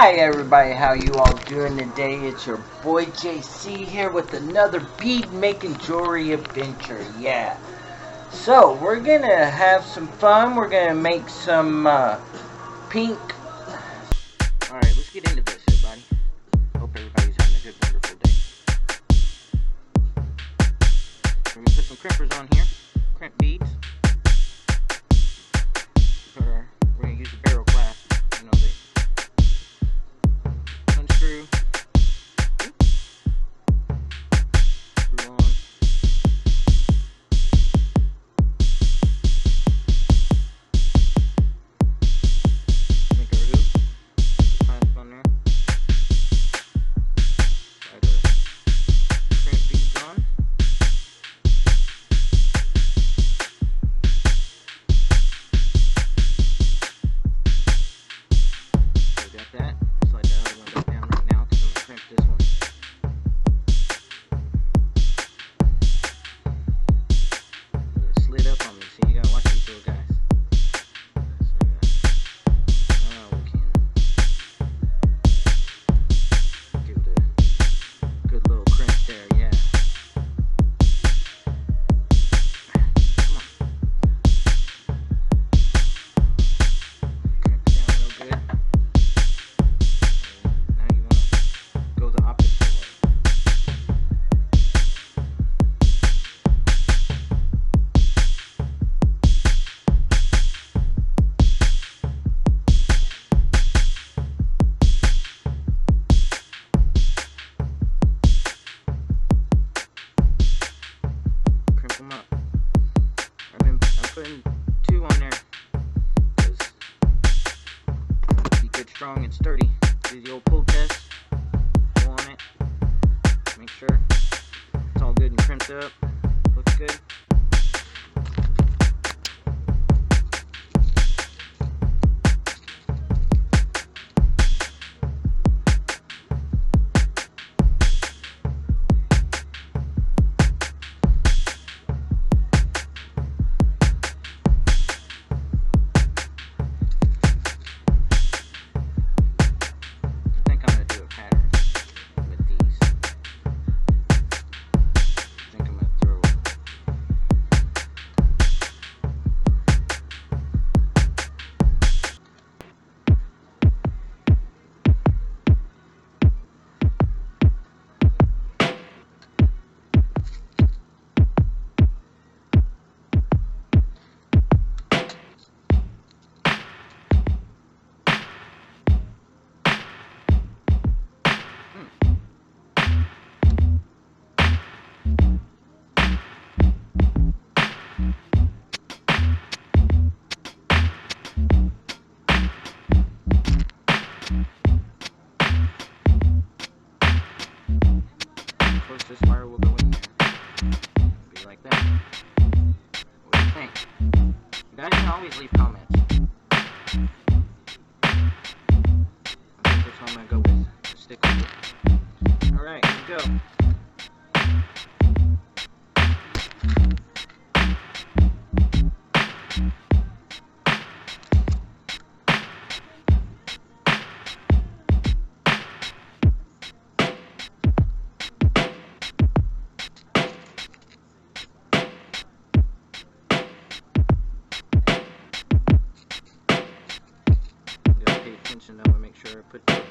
Hi everybody, how you all doing today? It's your boy JC here with another bead making jewelry adventure. Yeah. So we're gonna have some fun. We're gonna make some pink. Alright, let's get into this, everybody. Hope everybody's having a good, wonderful day. We're gonna put some crimpers on here. Crimp beads. We're gonna use the barrel clasp. You know, they unscrew. Screw on. Make our hoop. Clasp on there. Slide our crimp beads on. That. Slide the other one back down right now because I'm going to crimp this one. It slid up on me, so you got to watch these little guys. So we can give it a good little crimp there, yeah. Come on. Crimp it down real good. The opposite way. Crimp them up. I'm putting 2 on there because be good, strong, and sturdy. Do the old pull test. On it. Make sure it's all good and crimped up. Looks good. This wire will go in there. Be like that. What do you think? You guys can always leave comments. I think that's what I'm gonna go with. Stick with it. Alright, here we go. Attention though, and make sure I put the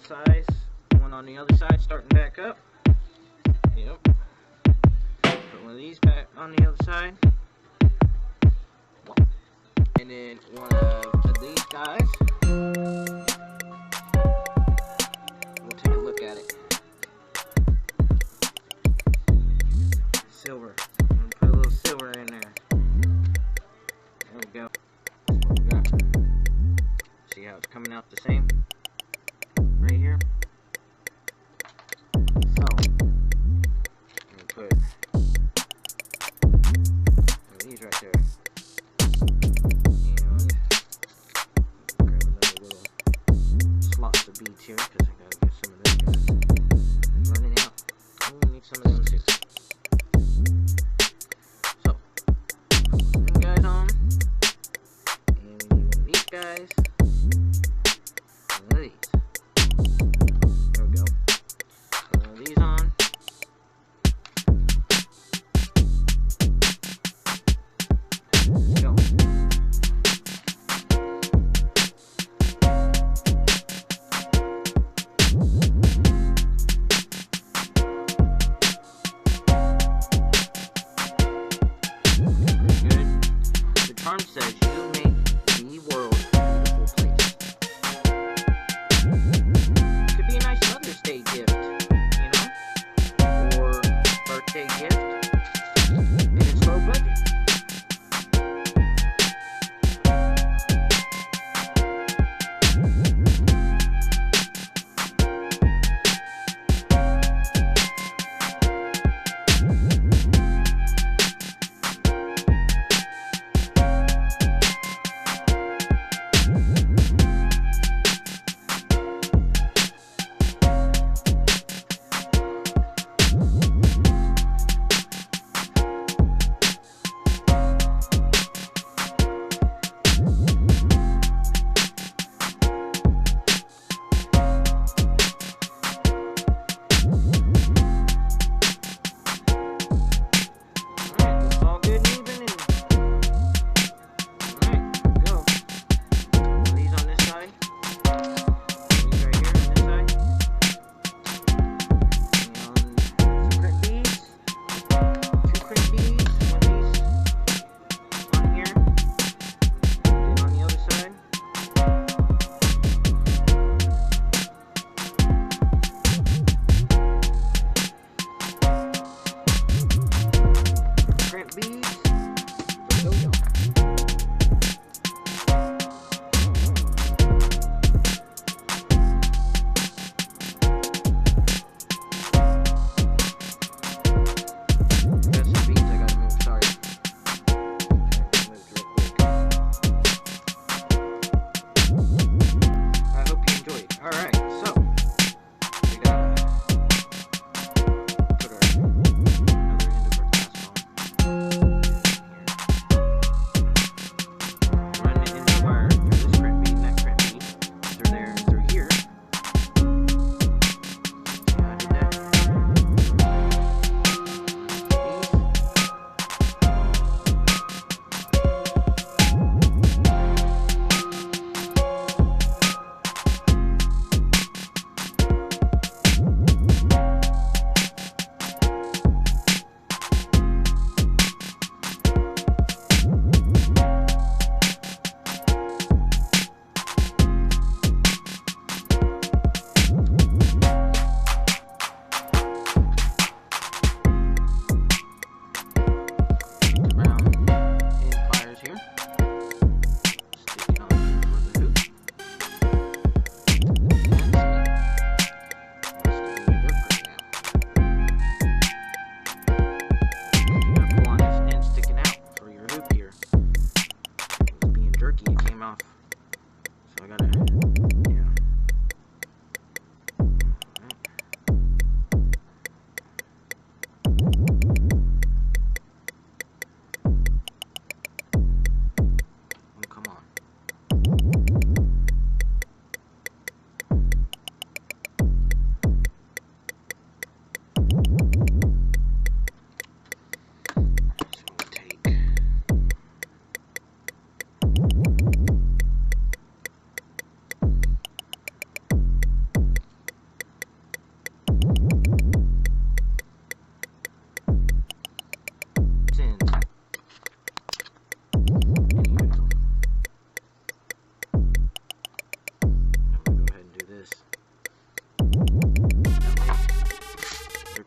size. One on the other side, starting back up. Yep. Put one of these back on the other side. And then one of these guys. We'll take a look at it. Silver. I'm gonna put a little silver in there. There we go. That's what we got. See how it's coming out the same? Right here. So, I'm gonna put one of these right there. And grab another little slots of beads here because I gotta get some of those guys. I'm running out. Oh, we need some of them too. So, put them guys on. And we need one of these guys. One of these. There we go. Put one of these on. Let's go.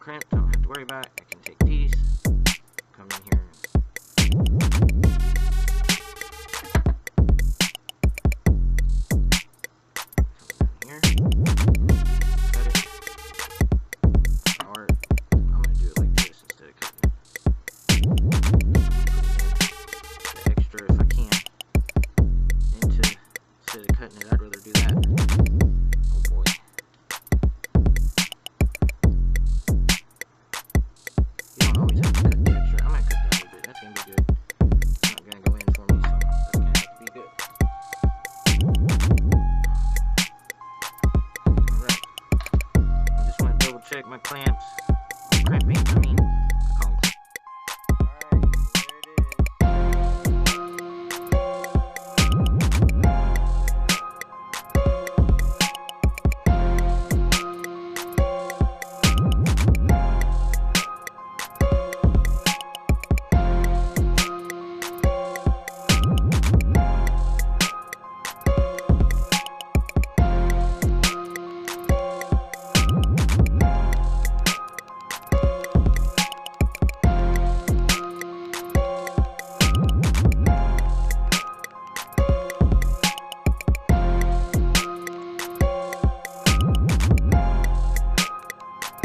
crimped, I don't have to worry about it. I can take these, come in here, cut it, or I'm going to do it like this instead of cutting it. The extra, if I can, instead of cutting it, I'd rather do that. Oh boy. You don't always have to cut the extra. I might cut that a little bit. That's going to be good. It's not going to go in for me, so that's going to have to be good. Alright. I just want to double check my clamps. I'm crimping.